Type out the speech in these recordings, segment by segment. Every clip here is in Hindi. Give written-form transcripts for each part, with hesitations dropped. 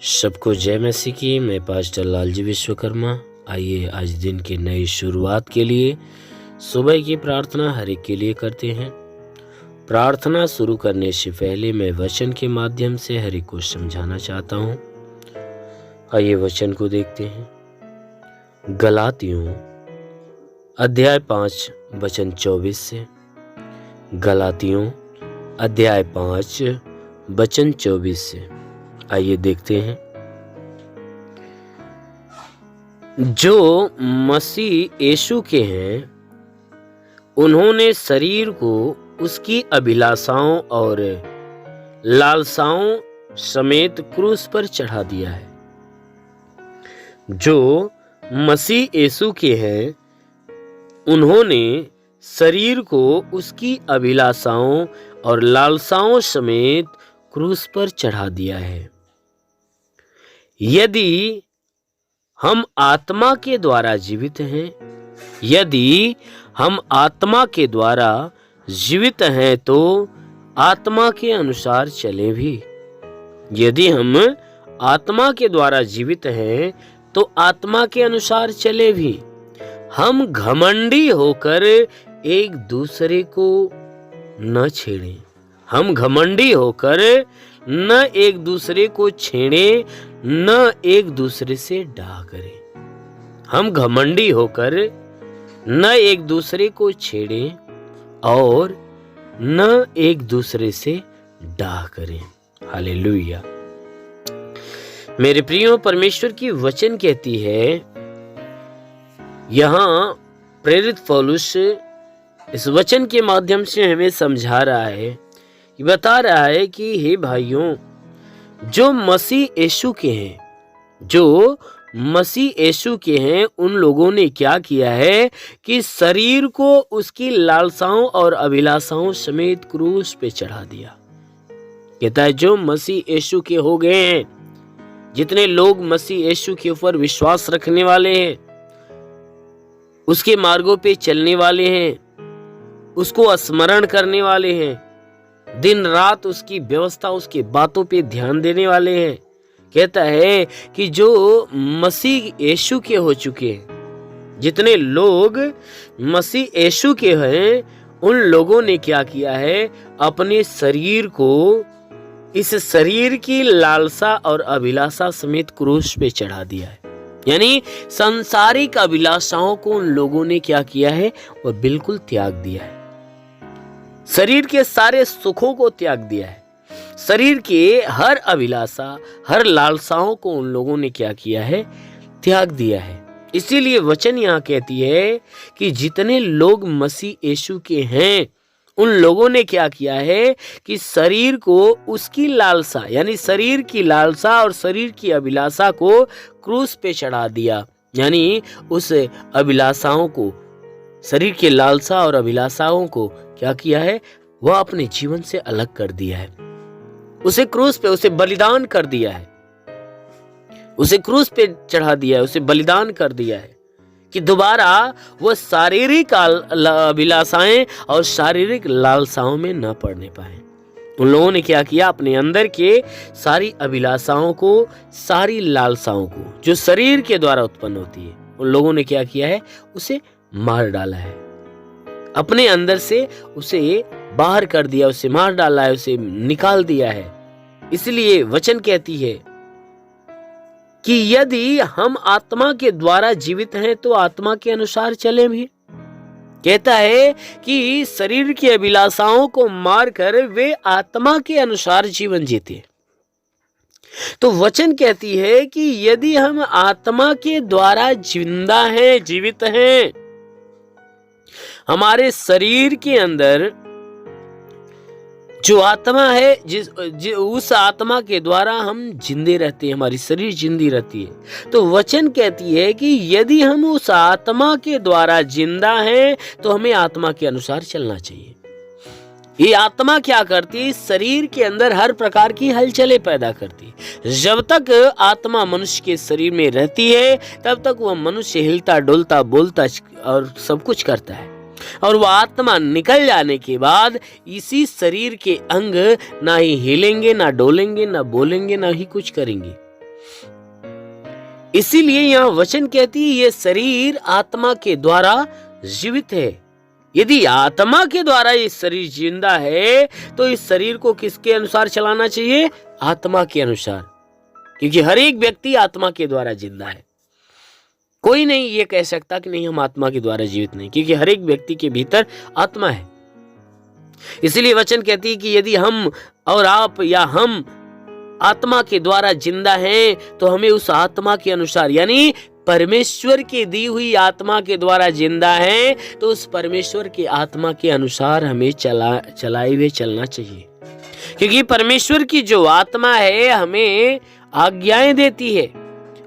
सबको जय मसीह की। मैं पास्टर लालजी विश्वकर्मा। आइए आज दिन की नई शुरुआत के लिए सुबह की प्रार्थना हर एक के लिए करते हैं। प्रार्थना शुरू करने से पहले मैं वचन के माध्यम से हर एक को समझाना चाहता हूँ। आइए वचन को देखते हैं। गलातियों अध्याय 5 वचन 24 से। गलातियों अध्याय 5 वचन 24 से। आइए देखते हैं। जो मसीह यीशु के हैं उन्होंने शरीर को उसकी अभिलाषाओं और लालसाओं समेत क्रूस पर चढ़ा दिया है। जो मसीह यीशु के हैं उन्होंने शरीर को उसकी अभिलाषाओं और लालसाओं समेत क्रूस पर चढ़ा दिया है। यदि हम आत्मा के द्वारा जीवित हैं, यदि हम आत्मा के द्वारा जीवित हैं तो आत्मा के अनुसार चलें भी। यदि हम आत्मा के द्वारा जीवित हैं तो आत्मा के अनुसार चले भी। हम घमंडी होकर एक दूसरे को न छेड़ें। हम घमंडी होकर न एक दूसरे को छेड़ें, न एक दूसरे से डाह करें। हम घमंडी होकर न एक दूसरे को छेड़ें और न एक दूसरे से डाह करें। हालेलुया। मेरे प्रियो, परमेश्वर की वचन कहती है, यहां प्रेरित पौलुस इस वचन के माध्यम से हमें समझा रहा है, बता रहा है कि हे भाइयों, जो मसीह यीशु के हैं, जो मसीह यीशु के हैं, उन लोगों ने क्या किया है कि शरीर को उसकी लालसाओं और अभिलाषाओं समेत क्रूस पे चढ़ा दिया। कहता है जो मसीह यीशु के हो गए हैं, जितने लोग मसीह यीशु के ऊपर विश्वास रखने वाले हैं, उसके मार्गों पे चलने वाले हैं, उसको स्मरण करने वाले हैं, दिन रात उसकी व्यवस्था, उसकी बातों पे ध्यान देने वाले हैं, कहता है कि जो मसीह यीशु के हो चुके हैं, जितने लोग मसीह यीशु के हैं, उन लोगों ने क्या किया है, अपने शरीर को इस शरीर की लालसा और अभिलाषा समेत क्रूस पे चढ़ा दिया है। यानी सांसारिक अभिलाषाओं को उन लोगों ने क्या किया है, वो बिल्कुल त्याग दिया है। शरीर के सारे सुखों को त्याग दिया है। शरीर के हर अभिलाषा, हर लालसाओं को उन लोगों ने क्या किया है, त्याग दिया है। इसीलिए वचन यहाँ कहती है कि जितने लोग मसीह यीशु के हैं, उन लोगों ने क्या किया है कि शरीर को उसकी लालसा, यानी शरीर की लालसा और शरीर की अभिलाषा को क्रूस पे चढ़ा दिया। यानी उस अभिलाषाओं को, शरीर के लालसा और अभिलाषाओं को क्या किया है, वह अपने जीवन से अलग कर दिया है। उसे क्रूस पे, उसे बलिदान कर दिया है, उसे क्रूस पे चढ़ा दिया है, उसे बलिदान कर दिया है कि दोबारा वह शारीरिक अभिलाषाएं और शारीरिक लालसाओं में न पड़ने पाए। उन लोगों ने क्या किया, अपने अंदर के सारी अभिलाषाओं को, सारी लालसाओं को जो शरीर के द्वारा उत्पन्न होती है, उन लोगों ने क्या किया है, उसे मार डाला है। अपने अंदर से उसे बाहर कर दिया, उसे मार डाला है, उसे निकाल दिया है। इसलिए वचन कहती है कि यदि हम आत्मा के द्वारा जीवित हैं तो आत्मा के अनुसार चले भी। कहता है कि शरीर की अभिलाषाओं को मारकर वे आत्मा के अनुसार जीवन जीते। तो वचन कहती है कि यदि हम आत्मा के द्वारा जिंदा हैं, जीवित हैं, हमारे शरीर के अंदर जो आत्मा है, उस आत्मा के द्वारा हम जिंदे रहते हैं, हमारी शरीर जिंदी रहती है। तो वचन कहती है कि यदि हम उस आत्मा के द्वारा जिंदा हैं तो हमें आत्मा के अनुसार चलना चाहिए। ये आत्मा क्या करती है, शरीर के अंदर हर प्रकार की हलचलें पैदा करती है। जब तक आत्मा मनुष्य के शरीर में रहती है तब तक वह मनुष्य हिलता डुलता बोलता और सब कुछ करता है। और वह आत्मा निकल जाने के बाद इसी शरीर के अंग ना ही हिलेंगे, ना डोलेंगे, ना बोलेंगे, ना ही कुछ करेंगे। इसीलिए यहाँ वचन कहती है ये शरीर आत्मा के द्वारा जीवित है। यदि आत्मा के द्वारा ये शरीर जिंदा है तो इस शरीर को किसके अनुसार चलाना चाहिए? आत्मा के अनुसार, क्योंकि हर एक व्यक्ति आत्मा के द्वारा जिंदा है। कोई नहीं ये कह सकता कि नहीं हम आत्मा के द्वारा जीवित नहीं, क्योंकि हर एक व्यक्ति के भीतर आत्मा है। इसलिए वचन कहती है कि यदि हम और आप या हम आत्मा के द्वारा जिंदा हैं तो हमें उस आत्मा के अनुसार, यानी परमेश्वर की दी हुई आत्मा के द्वारा जिंदा हैं तो उस परमेश्वर की आत्मा के अनुसार हमें चलाए हुए चलना चाहिए। क्योंकि परमेश्वर की जो आत्मा है हमें आज्ञाएं देती है,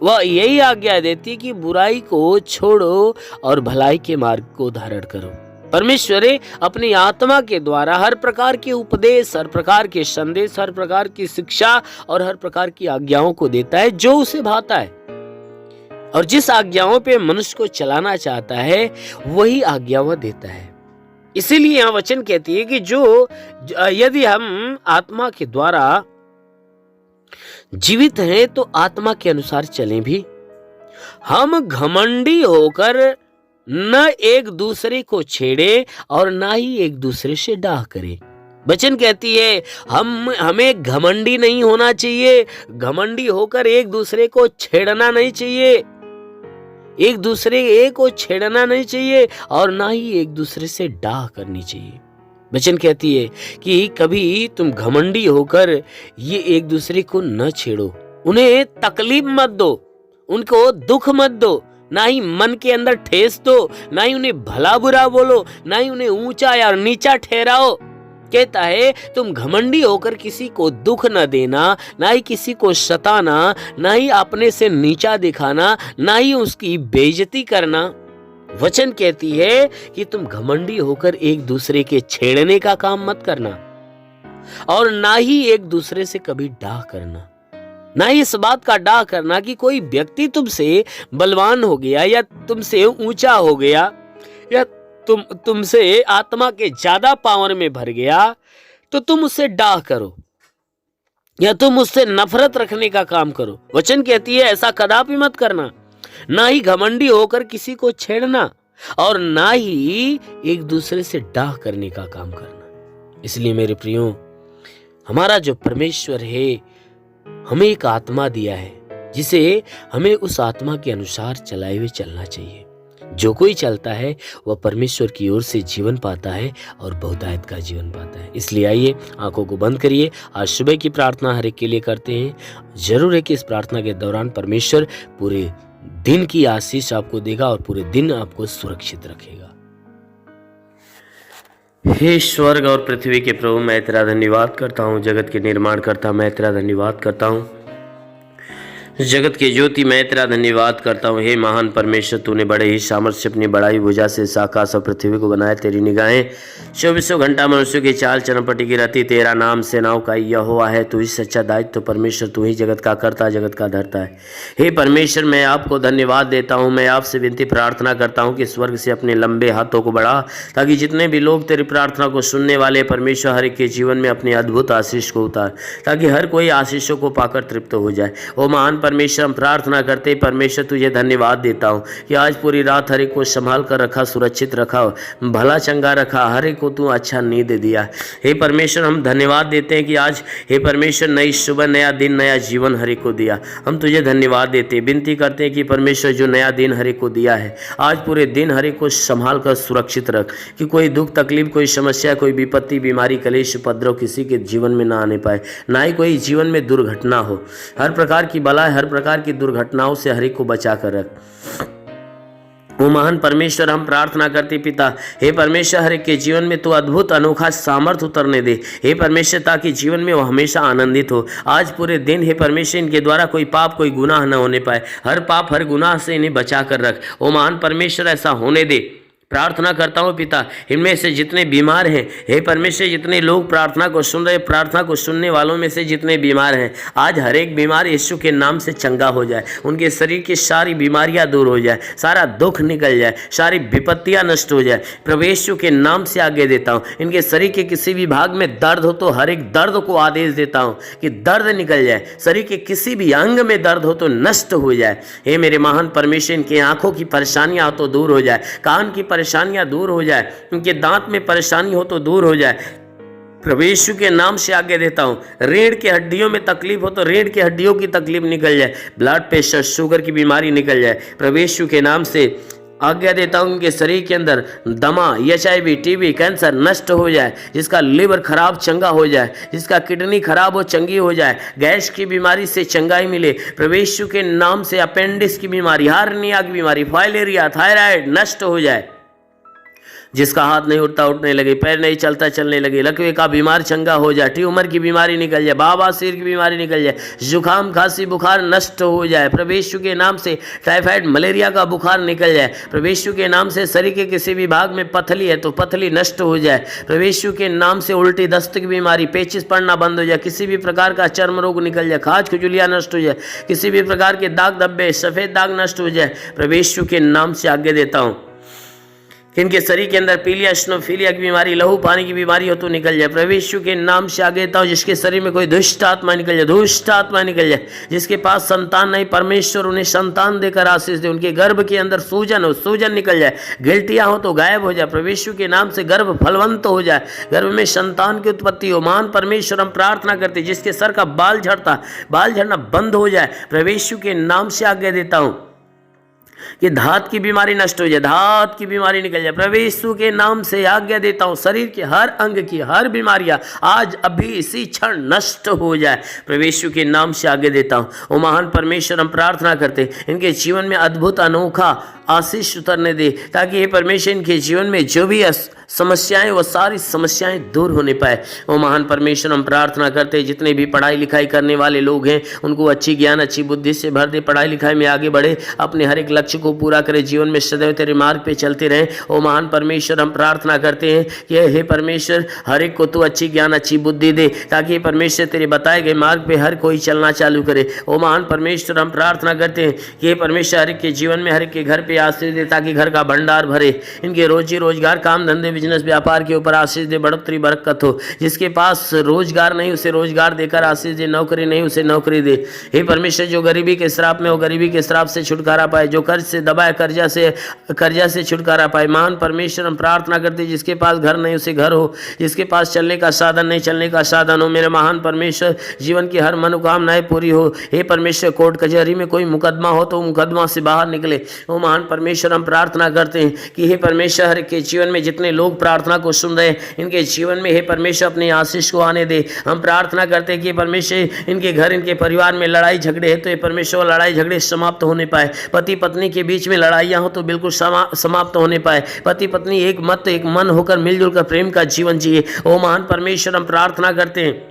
वह यही आज्ञा देती कि बुराई को छोड़ो और भलाई के मार्ग को धारण करो। परमेश्वर अपनी आत्मा के द्वारा हर प्रकार के उपदेश, हर प्रकार के संदेश, हर प्रकार की शिक्षा और हर प्रकार की आज्ञाओं को देता है जो उसे भाता है, और जिस आज्ञाओं पे मनुष्य को चलाना चाहता है वही आज्ञा वह देता है। इसीलिए यहाँ वचन कहती है कि जो यदि हम आत्मा के द्वारा जीवित हैं तो आत्मा के अनुसार चलें भी। हम घमंडी होकर न एक दूसरे को छेड़े और ना ही एक दूसरे से डाह करें। वचन कहती है हमें घमंडी नहीं होना चाहिए, घमंडी होकर एक दूसरे को छेड़ना नहीं चाहिए, एक दूसरे को छेड़ना नहीं चाहिए और ना ही एक दूसरे से डाह करनी चाहिए। वचन कहती है कि कभी तुम घमंडी होकर ये एक दूसरे को न छेड़ो, उन्हें तकलीफ मत दो, उनको दुख मत दो, ना ही मन के अंदर ठेस दो, ना ही उन्हें भला बुरा बोलो, ना ही उन्हें ऊंचा या नीचा ठहराओ। कहता है तुम घमंडी होकर किसी को दुख न देना, ना ही किसी को सताना, ना ही अपने से नीचा दिखाना, ना ही उसकी बेइज्जती करना। वचन कहती है कि तुम घमंडी होकर एक दूसरे के छेड़ने का काम मत करना और ना ही एक दूसरे से कभी डाह करना, ना ही इस बात का डाह करना कि कोई व्यक्ति तुमसे बलवान हो गया या तुमसे ऊंचा हो गया या तुमसे आत्मा के ज्यादा पावर में भर गया तो तुम उससे डाह करो या तुम उससे नफरत रखने का काम करो। वचन कहती है ऐसा कदापि मत करना, ना ही घमंडी होकर किसी को छेड़ना और ना ही एक दूसरे से डाह करने का काम करना। इसलिए मेरे प्रियो, हमारा जो परमेश्वर है हमें एक आत्मा दिया है जिसे हमें उस आत्मा के अनुसार चलाए हुए चलना चाहिए। जो कोई चलता है वह परमेश्वर की ओर से जीवन पाता है और बहुतायत का जीवन पाता है। इसलिए आइए आंखों को बंद करिए, आज सुबह की प्रार्थना हर एक के लिए करते हैं। जरूर है कि इस प्रार्थना के दौरान परमेश्वर पूरे दिन की आशीष आपको देगा और पूरे दिन आपको सुरक्षित रखेगा। हे स्वर्ग और पृथ्वी के प्रभु, मैं तेरा धन्यवाद करता हूँ। जगत के निर्माण करता मैं तेरा धन्यवाद करता हूँ। जगत के ज्योति मैं तेरा धन्यवाद करता हूँ। हे महान परमेश्वर, तूने बड़े ही सामर्थ्य अपनी बड़ाई भुजा से इस आकाश और पृथ्वी को बनाया। तेरी निगाहें 24 घंटा मनुष्य की चाल चरमपटी की रहती। तेरा नाम सेनाओं का यहोवा है। तू ही सच्चा दायित्व तो परमेश्वर, तू ही जगत का करता, जगत का धरता है। हे परमेश्वर, मैं आपको धन्यवाद देता हूँ। मैं आपसे विनती प्रार्थना करता हूँ कि स्वर्ग से अपने लंबे हाथों को बढ़ा, ताकि जितने भी लोग तेरी प्रार्थना को सुनने वाले परमेश्वर हर एक के जीवन में अपनी अद्भुत आशीष को उतार, ताकि हर कोई आशीषों को पाकर तृप्त हो जाए। ओ महान परमेश्वर, हम प्रार्थना करते परमेश्वर तुझे धन्यवाद देता हूँ कि आज पूरी रात हर एक को संभाल कर रखा, सुरक्षित रखा, भला चंगा रखा, हर एक को तू अच्छा नींद दिया। हे परमेश्वर, हम धन्यवाद देते हैं कि आज हे परमेश्वर नई सुबह, नया दिन, नया जीवन हर एक को दिया। हम तुझे धन्यवाद देते हैं, विनती करते हैं कि परमेश्वर जो नया दिन हर एक को दिया है, आज पूरे दिन हर एक को संभाल कर सुरक्षित रख, कि कोई दुख तकलीफ, कोई समस्या, कोई विपत्ति, बीमारी, कलेश, उपद्रव किसी के जीवन में ना आने पाए, ना ही कोई जीवन में दुर्घटना हो। हर प्रकार की बलाएं, हर प्रकार की दुर्घटनाओं से हर एक को बचा कर रख। वो महान परमेश्वर, हम प्रार्थना करते पिता, हे परमेश्वर हर एक के जीवन में तो अद्भुत अनोखा सामर्थ उतरने दे हे परमेश्वर, ताकि जीवन में वो हमेशा आनंदित हो। आज पूरे दिन हे परमेश्वर इनके द्वारा कोई पाप, कोई गुनाह न होने पाए, हर पाप हर गुनाह से इन्हें बचा कर रख। ओ महान परमेश्वर, ऐसा होने दे प्रार्थना करता हूँ पिता, इनमें से जितने बीमार हैं, हे परमेश्वर, जितने लोग प्रार्थना को सुन रहे, प्रार्थना को सुनने वालों में से जितने बीमार हैं, आज हर एक बीमार यीशु के नाम से चंगा हो जाए, उनके शरीर की सारी बीमारियां दूर हो जाए, सारा दुख निकल जाए, सारी विपत्तियां नष्ट हो जाए। प्रभु यीशु के नाम से आगे देता हूँ, इनके शरीर के किसी भी भाग में दर्द हो तो हर एक दर्द को आदेश देता हूँ कि दर्द निकल जाए, शरीर के किसी भी अंग में दर्द हो तो नष्ट हो जाए। हे मेरे महान परमेश्वर, इनकी आंखों की परेशानियां हो तो दूर हो जाए, कान की परेशानियां दूर हो जाए, उनके दांत में परेशानी हो तो दूर हो जाए। प्रभु यीशु के नाम से आगे देता हूँ, रीढ़ की हड्डियों में तकलीफ हो तो रीढ़ की हड्डियों की तकलीफ निकल जाए, ब्लड प्रेशर, शुगर की बीमारी निकल जाए। प्रभु यीशु के नाम से आज्ञा देता हूँ, उनके शरीर के अंदर दमा, HIV, TB, कैंसर नष्ट हो जाए, जिसका लिवर खराब चंगा हो जाए, जिसका किडनी खराब हो चंगी हो जाए, गैस की बीमारी से चंगाई मिले। प्रभु यीशु के नाम से अपेंडिक्स की बीमारी, हार्निया की बीमारी, फाइलेरिया, थायराइड नष्ट हो जाए। जिसका हाथ नहीं उठता उठने लगे, पैर नहीं चलता चलने लगे, लकवे का बीमार चंगा हो जाए, ट्यूमर की बीमारी निकल जाए, बवासीर की बीमारी निकल जाए, जुकाम खांसी बुखार नष्ट हो जाए। प्रभु यीशु के नाम से टाइफाइड मलेरिया का बुखार निकल जाए। प्रभु यीशु के नाम से शरीर के किसी भी भाग में पथली है तो पथली नष्ट हो जाए। प्रभु यीशु के नाम से उल्टी दस्त की बीमारी, पेचिस पड़ना बंद हो जाए, किसी भी प्रकार का चर्म रोग निकल जाए, खाज खुजलियाँ नष्ट हो जाए, किसी भी प्रकार के दाग धब्बे, सफ़ेद दाग नष्ट हो जाए। प्रभु यीशु के नाम से आगे देता हूँ, इनके शरीर के अंदर पीलिया, स्नोफीलिया की बीमारी, लहू पानी की बीमारी हो तो निकल जाए। प्रभु यीशु के नाम से आगे देता हूँ, जिसके शरीर में कोई दुष्ट आत्मा निकल जाए, दुष्ट आत्मा निकल जाए, जिसके पास संतान नहीं, परमेश्वर उन्हें संतान देकर आशीष दे, उनके गर्भ के अंदर सूजन हो, सूजन निकल जाए, गिल्टियाँ हो तो गायब हो जाए। प्रभु यीशु के नाम से गर्भ फलवंत हो जाए, गर्भ में संतान की उत्पत्ति हो। महान परमेश्वर, हम प्रार्थना करते, जिसके सर का बाल झड़ना बंद हो जाए। प्रभु यीशु के नाम से आगे देता हूँ कि धात की बीमारी नष्ट हो जाए, धात की बीमारी निकल जाए। प्रभु यीशु के नाम से आज्ञा देता हूँ, शरीर के हर अंग की हर बीमारियां आज अभी इसी क्षण नष्ट हो जाए। प्रभु यीशु के नाम से आगे देता हूँ। ओ महान परमेश्वर, हम प्रार्थना करते, इनके जीवन में अद्भुत अनोखा आशीष उतरने दे, ताकि ये परमेश्वर इनके जीवन में जो भी समस्याएं, वो सारी समस्याएं दूर होने पाए। वो महान परमेश्वर, हम प्रार्थना करते, जितने भी पढ़ाई लिखाई करने वाले लोग हैं, उनको अच्छी ज्ञान, अच्छी बुद्धि से भर दे, पढ़ाई लिखाई में आगे बढ़े, अपने हर एक लक्ष्य को पूरा करे, जीवन में सदैव तेरे मार्ग पे चलते रहें। ओ महान परमेश्वर, हम प्रार्थना करते हैं कि हे परमेश्वर, हर एक को तू अच्छी ज्ञान, अच्छी बुद्धि दे, ताकि परमेश्वर तेरे बताए गए मार्ग पे हर कोई चलना चालू करे। ओ महान परमेश्वर, हम प्रार्थना करते हैं कि हे परमेश्वर, हर एक के जीवन में, हर एक के घर पे आशीष दे, ताकि घर का भंडार भरे, इनके रोजी रोजगार, काम धंधे, बिजनेस व्यापार के ऊपर आशीष दे, बढ़ोतरी बरकत हो। जिसके पास रोजगार नहीं, उसे रोजगार देकर आशीष दे, नौकरी नहीं, उसे नौकरी दे। हे परमेश्वर, जो गरीबी के श्राप में हो, गरीबी के श्राप से छुटकारा पाए, जो कर्ज से दबाए, कर्जा से छुटकारा पाए। महान परमेश्वर, हम प्रार्थना करते, जिसके पास घर नहीं, उसे घर हो, जिसके पास चलने का साधन नहीं, चलने का साधन हो। मेरे महान परमेश्वर, जीवन की हर मनोकामनाएं पूरी हो। हे परमेश्वर, कोर्ट कचहरी में कोई मुकदमा हो तो मुकदमा से बाहर निकले। ओ महान परमेश्वर, हम प्रार्थना करते हैं कि हे परमेश्वर, हर के जीवन में जितने लोग प्रार्थना को सुन रहे हैं, इनके जीवन में हे परमेश्वर अपनी आशीष को आने दे। हम प्रार्थना करते हैं कि परमेश्वर, इनके घर, इनके परिवार में लड़ाई झगड़े है तो ये परमेश्वर लड़ाई झगड़े समाप्त होने पाए। पति पत्नी के बीच में लड़ाइयाँ हो तो बिल्कुल समाप्त होने पाए। पति पत्नी एक मत, एक मन होकर मिलजुल कर प्रेम का जीवन जिए। ओ महान परमेश्वर, हम प्रार्थना करते हैं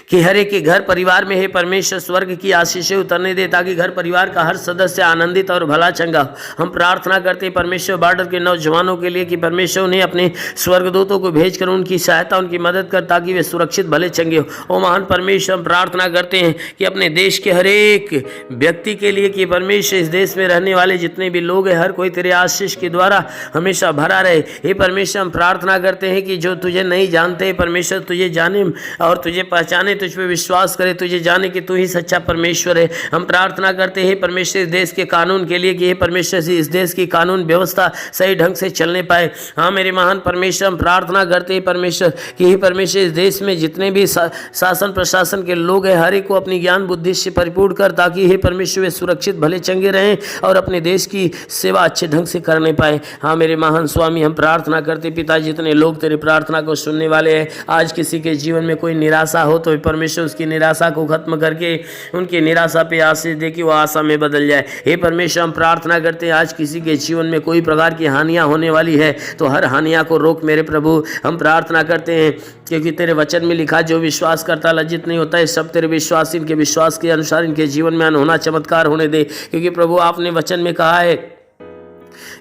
कि हर एक के घर परिवार में हे परमेश्वर स्वर्ग की आशीषें उतरने दे, ताकि घर परिवार का हर सदस्य आनंदित और भला चंगा हो। हम प्रार्थना करते हैं परमेश्वर बॉर्डर के नौजवानों के लिए कि परमेश्वर उन्हें अपने स्वर्गदूतों को भेजकर उनकी सहायता, उनकी मदद कर, ताकि वे सुरक्षित भले चंगे हो। ओ महान परमेश्वर, हम प्रार्थना करते हैं कि अपने देश के हर एक व्यक्ति के लिए कि परमेश्वर, इस देश में रहने वाले जितने भी लोग हैं, हर कोई तेरे आशीष के द्वारा हमेशा भरा रहे। हे परमेश्वर, हम प्रार्थना करते हैं कि जो तुझे नहीं जानते परमेश्वर तुझे जाने और तुझे पहचाने, तुझ पे विश्वास करे, तुझे जाने कि तू ही सच्चा परमेश्वर है। हम प्रार्थना करते हैं परमेश्वर, इस देश के कानून के लिए कि हे परमेश्वर से इस देश की कानून व्यवस्था सही ढंग से चलने पाए। हाँ मेरे महान परमेश्वर, हम प्रार्थना करते हैं परमेश्वर कि हे परमेश्वर, इस देश में जितने भी शासन प्रशासन के लोग हैं, हर एक को अपनी ज्ञान बुद्धि से परिपूर्ण कर, ताकि हे परमेश्वर वे सुरक्षित भले चंगे रहें और अपने देश की सेवा अच्छे ढंग से करने पाए। हाँ मेरे महान स्वामी, हम प्रार्थना करते पिता, जितने लोग तेरे प्रार्थना को सुनने वाले हैं, आज किसी के जीवन में कोई निराशा हो तो परमेश्वर उसकी निराशा को खत्म करके उनकी निराशा पे आशीष दे कि वो आशा में बदल जाए। हे परमेश्वर, हम प्रार्थना करते हैं आज किसी के जीवन में कोई प्रकार की हानियां होने वाली है तो हर हानियां को रोक मेरे प्रभु। हम प्रार्थना करते हैं क्योंकि तेरे वचन में लिखा, जो विश्वास करता लज्जित नहीं होता है। सब तेरे विश्वास, इनके विश्वास के अनुसार इनके जीवन में अनहोना चमत्कार होने दे, क्योंकि प्रभु आपने वचन में कहा है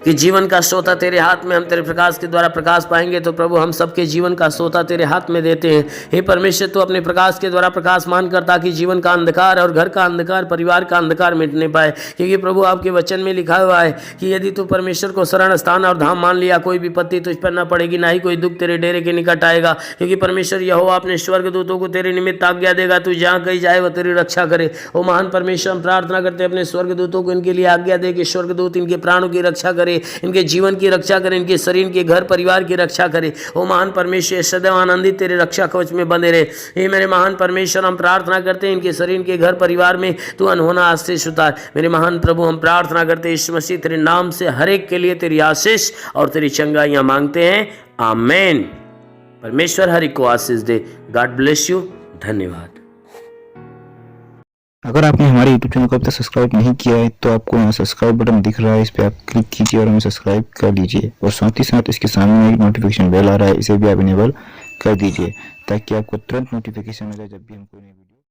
कि जीवन का सोता तेरे हाथ में, हम तेरे प्रकाश के द्वारा प्रकाश पाएंगे। तो प्रभु हम सबके जीवन का सोता तेरे हाथ में देते हैं। हे परमेश्वर, तू अपने प्रकाश के द्वारा प्रकाशमान कर, ताकि जीवन का अंधकार और घर का अंधकार, परिवार का अंधकार मिटने पाए। क्योंकि प्रभु आपके वचन में लिखा हुआ है कि यदि तू परमेश्वर को शरण स्थान और धाम मान लिया, कोई विपत्ति तुझ पर न पड़ेगी, ना ही कोई दुख तेरे डेरे के निकट आएगा। क्योंकि परमेश्वर यहोवा अपने स्वर्गदूतों को तेरे निमित्त आज्ञा देगा, तू जहाँ कहीं जाए वह तेरी रक्षा करे। ओ महान परमेश्वर, हम प्रार्थना करते हैं अपने स्वर्गदूतों को इनके लिए आज्ञा दे कि स्वर्गदूत इनके प्राणों की रक्षा करे, इनके जीवन की रक्षा करे, इनके शरीर के घर परिवार की रक्षा करे। ओ महान परमेश्वर, सदैव आनंदित तेरे रक्षा कवच में बंधे रहे। हे मेरे महान परमेश्वर, हम प्रार्थना करते हैं इनके शरीर के घर परिवार में तू अनहोना आशीष उतार। मेरे महान प्रभु, हम प्रार्थना करते हैं यीशु मसीह तेरे नाम से हर एक के लिए तेरी आशीष और तेरी चंगाइयाँ मांगते हैं। आमेन। परमेश्वर हर एक को आशीष दे। God bless you. धन्यवाद। अगर आपने हमारे YouTube चैनल को अब तक सब्सक्राइब नहीं किया है तो आपको यहाँ सब्सक्राइब बटन दिख रहा है, इस पर आप क्लिक कीजिए और हमें सब्सक्राइब कर लीजिए। और साथ ही साथ इसके सामने एक नोटिफिकेशन बेल आ रहा है, इसे भी आप इनेबल कर दीजिए ताकि आपको तुरंत नोटिफिकेशन मिले जब भी हम कोई